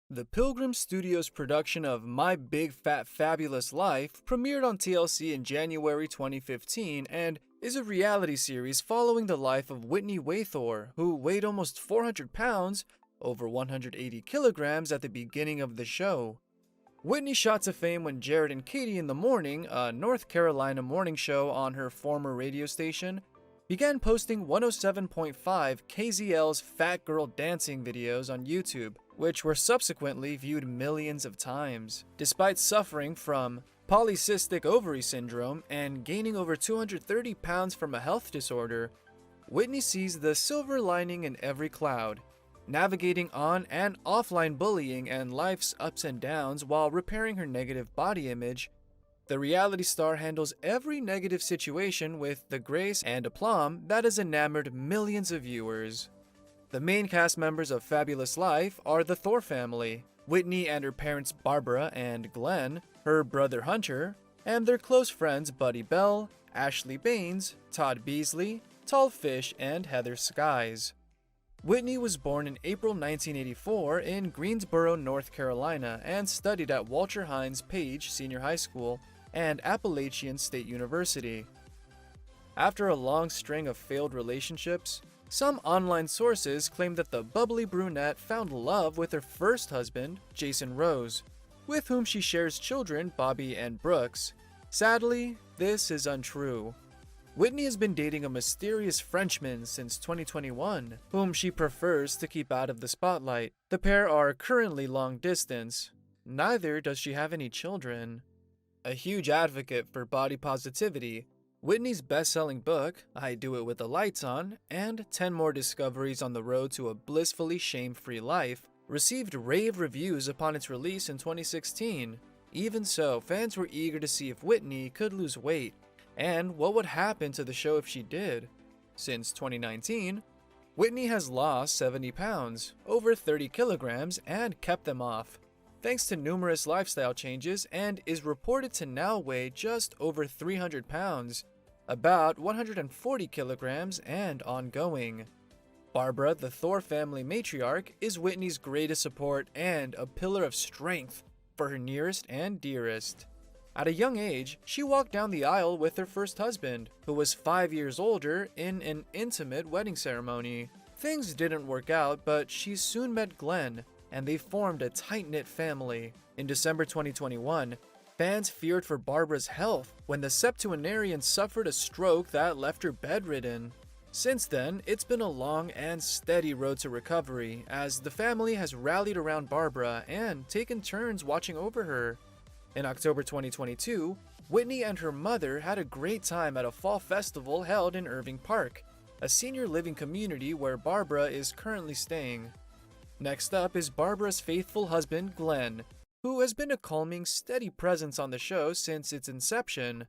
The Pilgrim Studios production of My Big Fat Fabulous Life premiered on TLC in January 2015 and is a reality series following the life of Whitney Thore, who weighed almost 400 pounds, over 180 kilograms at the beginning of the show. Whitney shot to fame when Jared and Katie in the Morning, a North Carolina morning show on her former radio station, began posting 107.5 KZL's Fat Girl dancing videos on YouTube, which were subsequently viewed millions of times. Despite suffering from polycystic ovary syndrome and gaining over 230 pounds from a health disorder, Whitney sees the silver lining in every cloud, navigating on and offline bullying and life's ups and downs while repairing her negative body image. The reality star handles every negative situation with the grace and aplomb that has enamored millions of viewers. The main cast members of Fabulous Life are the Thore family, Whitney and her parents Barbara and Glenn, her brother Hunter, and their close friends Buddy Bell, Ashley Baines, Todd Beasley, Tall Fish, and Heather Skies. Whitney was born in April 1984 in Greensboro, North Carolina, and studied at Walter Hines Page Senior High School and Appalachian State University. After a long string of failed relationships, some online sources claim that the bubbly brunette found love with her first husband, Jason Rose, with whom she shares children Bobby and Brooks. Sadly, this is untrue. Whitney has been dating a mysterious Frenchman since 2021, whom she prefers to keep out of the spotlight. The pair are currently long distance. Neither does she have any children. A huge advocate for body positivity, Whitney's best-selling book, I Do It With the Lights On, and 10 More Discoveries on the Road to a Blissfully Shame-Free Life, received rave reviews upon its release in 2016. Even so, fans were eager to see if Whitney could lose weight, and what would happen to the show if she did. Since 2019, Whitney has lost 70 pounds, over 30 kilograms, and kept them off, thanks to numerous lifestyle changes, and is reported to now weigh just over 300 pounds, about 140 kilograms, and ongoing. Barbara, the Thore family matriarch, is Whitney's greatest support and a pillar of strength for her nearest and dearest. At a young age, she walked down the aisle with her first husband, who was 5 years older, in an intimate wedding ceremony. Things didn't work out, but she soon met Glenn, and they formed a tight-knit family. In December 2021, fans feared for Barbara's health when the septuagenarian suffered a stroke that left her bedridden. Since then, it's been a long and steady road to recovery, as the family has rallied around Barbara and taken turns watching over her. In October 2022, Whitney and her mother had a great time at a fall festival held in Irving Park, a senior living community where Barbara is currently staying. Next up is Barbara's faithful husband, Glenn, who has been a calming, steady presence on the show since its inception.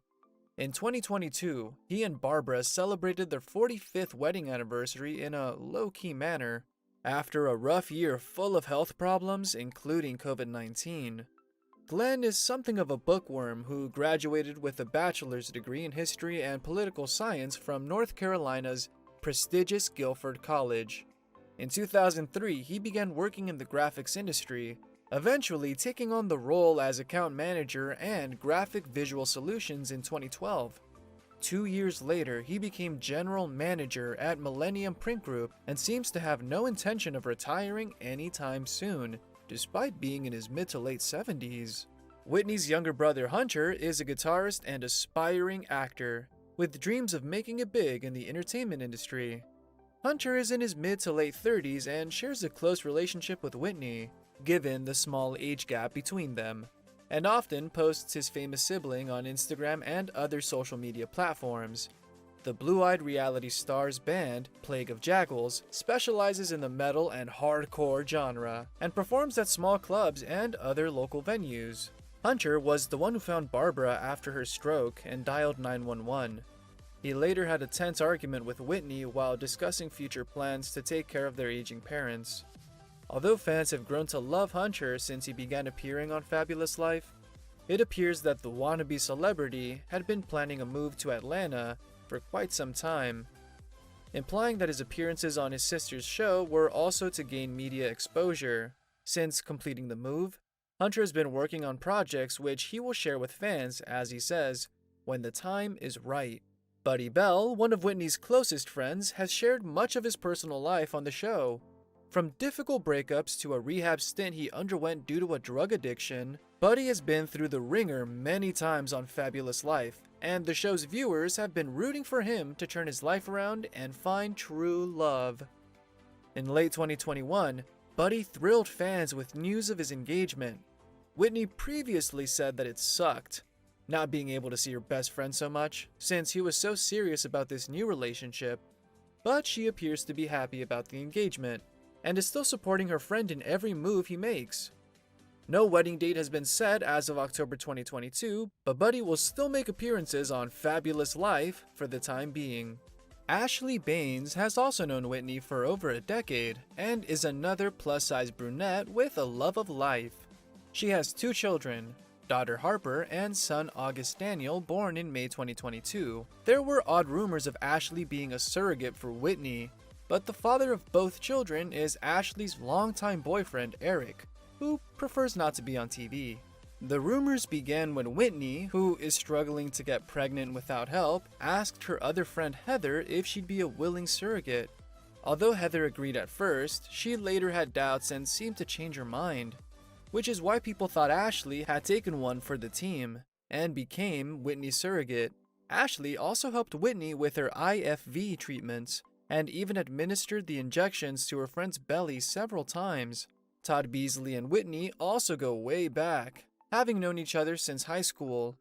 In 2022, he and Barbara celebrated their 45th wedding anniversary in a low-key manner, after a rough year full of health problems, including COVID-19. Glenn is something of a bookworm who graduated with a bachelor's degree in history and political science from North Carolina's prestigious Guilford College. In 2003, he began working in the graphics industry, eventually taking on the role as account manager and graphic visual solutions in 2012. 2 years later, he became general manager at Millennium Print Group and seems to have no intention of retiring anytime soon, despite being in his mid to late 70s. Whitney's younger brother Hunter is a guitarist and aspiring actor, with dreams of making it big in the entertainment industry. Hunter is in his mid to late 30s and shares a close relationship with Whitney, given the small age gap between them, and often posts his famous sibling on Instagram and other social media platforms. The blue-eyed reality star's band, Plague of Jackals, specializes in the metal and hardcore genre, and performs at small clubs and other local venues. Hunter was the one who found Barbara after her stroke and dialed 911. He later had a tense argument with Whitney while discussing future plans to take care of their aging parents. Although fans have grown to love Hunter since he began appearing on Fabulous Life, it appears that the wannabe celebrity had been planning a move to Atlanta for quite some time, implying that his appearances on his sister's show were also to gain media exposure. Since completing the move, Hunter has been working on projects which he will share with fans, as he says, when the time is right. Buddy Bell, one of Whitney's closest friends, has shared much of his personal life on the show. From difficult breakups to a rehab stint he underwent due to a drug addiction, Buddy has been through the ringer many times on Fabulous Life, and the show's viewers have been rooting for him to turn his life around and find true love. In late 2021, Buddy thrilled fans with news of his engagement. Whitney previously said that it sucked, not being able to see her best friend so much, since he was so serious about this new relationship, but she appears to be happy about the engagement, and is still supporting her friend in every move he makes. No wedding date has been set as of October 2022, but Buddy will still make appearances on Fabulous Life for the time being. Ashley Baines has also known Whitney for over a decade, and is another plus-size brunette with a love of life. She has 2 children, daughter Harper and son August Daniel, born in May 2022. There were odd rumors of Ashley being a surrogate for Whitney, but the father of both children is Ashley's longtime boyfriend Eric, who prefers not to be on TV. The rumors began when Whitney, who is struggling to get pregnant without help, asked her other friend Heather if she'd be a willing surrogate. Although Heather agreed at first, she later had doubts and seemed to change her mind, which is why people thought Ashley had taken one for the team and became Whitney's surrogate. Ashley also helped Whitney with her IFV treatments, and even administered the injections to her friend's belly several times. Todd Beasley and Whitney also go way back, having known each other since high school.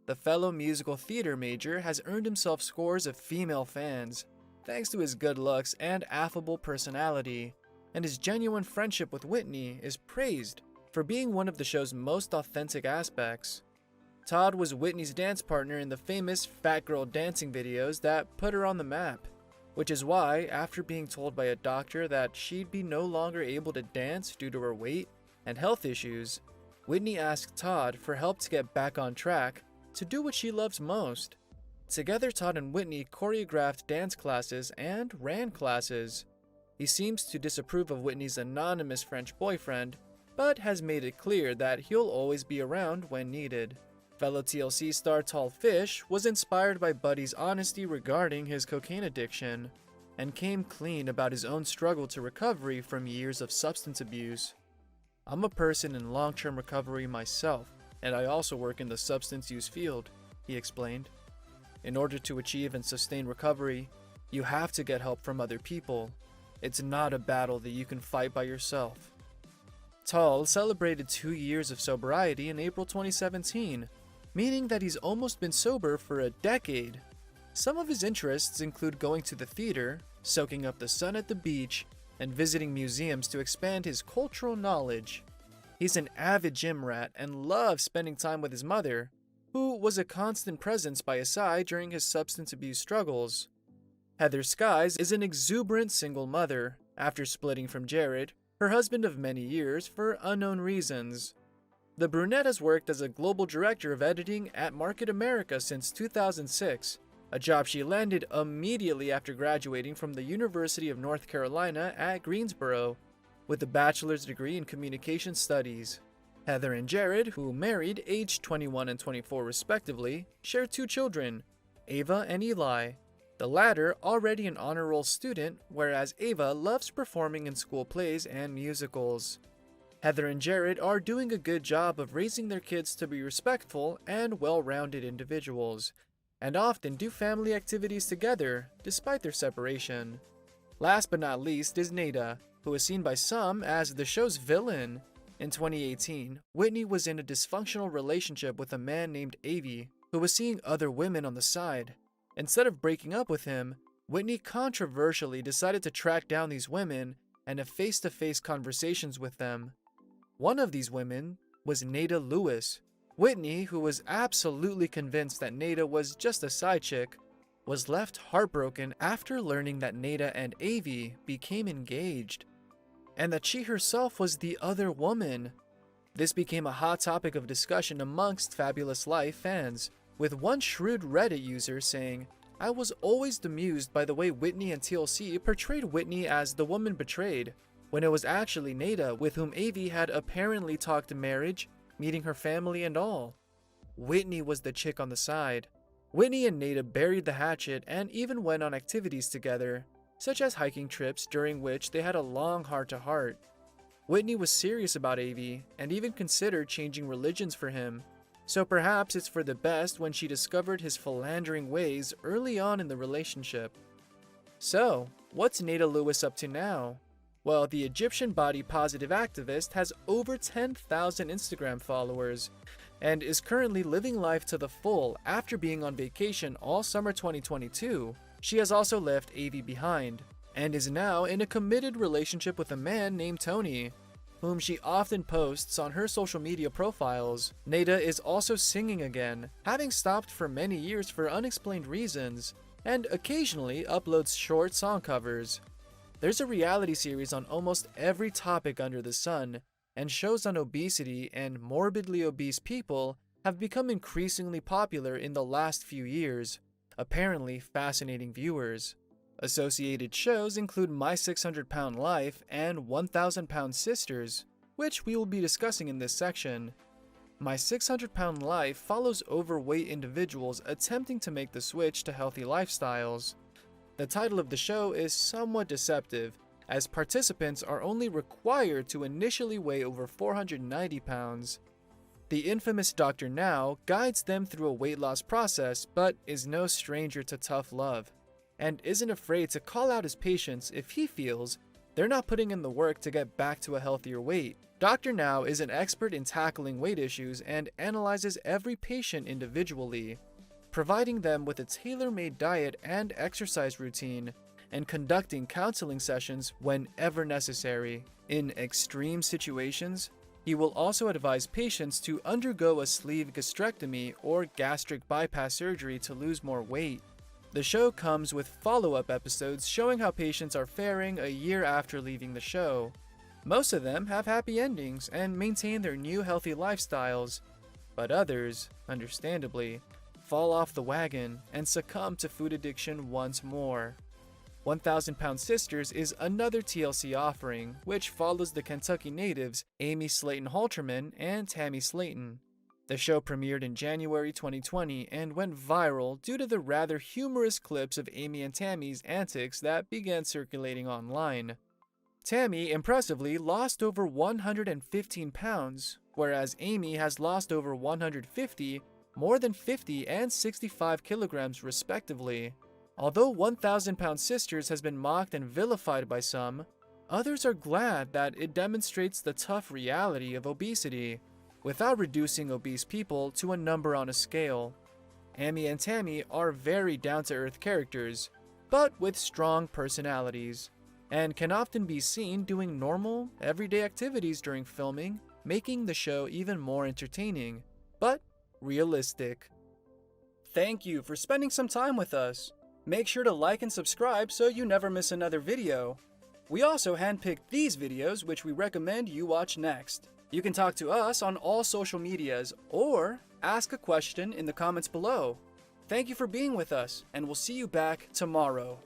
The fellow musical theater major has earned himself scores of female fans, thanks to his good looks and affable personality, and his genuine friendship with Whitney is praised for being one of the show's most authentic aspects. Todd was Whitney's dance partner in the famous Fat Girl dancing videos that put her on the map, which is why, after being told by a doctor that she'd be no longer able to dance due to her weight and health issues, Whitney asked Todd for help to get back on track to do what she loves most. Together, Todd and Whitney choreographed dance classes and ran classes. He seems to disapprove of Whitney's anonymous French boyfriend, but has made it clear that he'll always be around when needed. Fellow TLC star Tall Fish was inspired by Buddy's honesty regarding his cocaine addiction, and came clean about his own struggle to recovery from years of substance abuse. "I'm a person in long-term recovery myself, and I also work in the substance use field," he explained. "In order to achieve and sustain recovery, you have to get help from other people. It's not a battle that you can fight by yourself." Tall celebrated 2 years of sobriety in April 2017, meaning that he's almost been sober for a decade. Some of his interests include going to the theater, soaking up the sun at the beach, and visiting museums to expand his cultural knowledge. He's an avid gym rat and loves spending time with his mother, who was a constant presence by his side during his substance abuse struggles. Heather Skies is an exuberant single mother, after splitting from Jared, her husband of many years, for unknown reasons. The brunette has worked as a global director of editing at Market America since 2006, a job she landed immediately after graduating from the University of North Carolina at Greensboro, with a bachelor's degree in communication studies. Heather and Jared, who married aged 21 and 24 respectively, share 2 children, Ava and Eli, the latter already an honor roll student, whereas Ava loves performing in school plays and musicals. Heather and Jared are doing a good job of raising their kids to be respectful and well-rounded individuals, and often do family activities together despite their separation. Last but not least is Nada, who is seen by some as the show's villain. In 2018, Whitney was in a dysfunctional relationship with a man named Avi, who was seeing other women on the side. Instead of breaking up with him, Whitney controversially decided to track down these women and have face-to-face conversations with them. One of these women was Nada Lewis. Whitney, who was absolutely convinced that Nada was just a side chick, was left heartbroken after learning that Nada and Avi became engaged, and that she herself was the other woman. This became a hot topic of discussion amongst Fabulous Life fans, with one shrewd Reddit user saying, "I was always bemused by the way Whitney and TLC portrayed Whitney as the woman betrayed. when it was actually Nada with whom Avi had apparently talked marriage, meeting her family and all. Whitney was the chick on the side. Whitney and Nada buried the hatchet and even went on activities together, such as hiking trips during which they had a long heart-to-heart. Whitney was serious about Avi and even considered changing religions for him, so perhaps it's for the best when she discovered his philandering ways early on in the relationship. So, what's Nada Lewis up to now? Well, the Egyptian body positive activist has over 10,000 Instagram followers and is currently living life to the full after being on vacation all summer 2022. She has also left Avi behind and is now in a committed relationship with a man named Tony, whom she often posts on her social media profiles. Nada is also singing again, having stopped for many years for unexplained reasons, and occasionally uploads short song covers. There's a reality series on almost every topic under the sun, and shows on obesity and morbidly obese people have become increasingly popular in the last few years, apparently fascinating viewers. Associated shows include My 600 Pound Life and 1,000 Pound Sisters, which we will be discussing in this section. My 600 Pound Life follows overweight individuals attempting to make the switch to healthy lifestyles. The title of the show is somewhat deceptive, as participants are only required to initially weigh over 490 pounds. The infamous Dr. Now guides them through a weight loss process, but is no stranger to tough love, and isn't afraid to call out his patients if he feels they're not putting in the work to get back to a healthier weight. Dr. Now is an expert in tackling weight issues and analyzes every patient individually, providing them with a tailor-made diet and exercise routine, and conducting counseling sessions whenever necessary. In extreme situations, he will also advise patients to undergo a sleeve gastrectomy or gastric bypass surgery to lose more weight. The show comes with follow-up episodes showing how patients are faring a year after leaving the show. Most of them have happy endings and maintain their new healthy lifestyles, but others, understandably, fall off the wagon and succumb to food addiction once more. 1,000 Pound Sisters is another TLC offering, which follows the Kentucky natives Amy Slayton Halterman and Tammy Slayton. The show premiered in January 2020 and went viral due to the rather humorous clips of Amy and Tammy's antics that began circulating online. Tammy impressively lost over 115 pounds, whereas Amy has lost over 150, more than 50, and 65 kilograms respectively. Although 1,000 Pound Sisters has been mocked and vilified by some, others are glad that it demonstrates the tough reality of obesity, without reducing obese people to a number on a scale. Amy and Tammy are very down-to-earth characters, but with strong personalities, and can often be seen doing normal, everyday activities during filming, making the show even more entertaining, but realistic. Thank you for spending some time with us. Make sure to like and subscribe so you never miss another video. We also handpicked these videos which we recommend you watch next. You can talk to us on all social medias or ask a question in the comments below. Thank you for being with us, and we'll see you back tomorrow.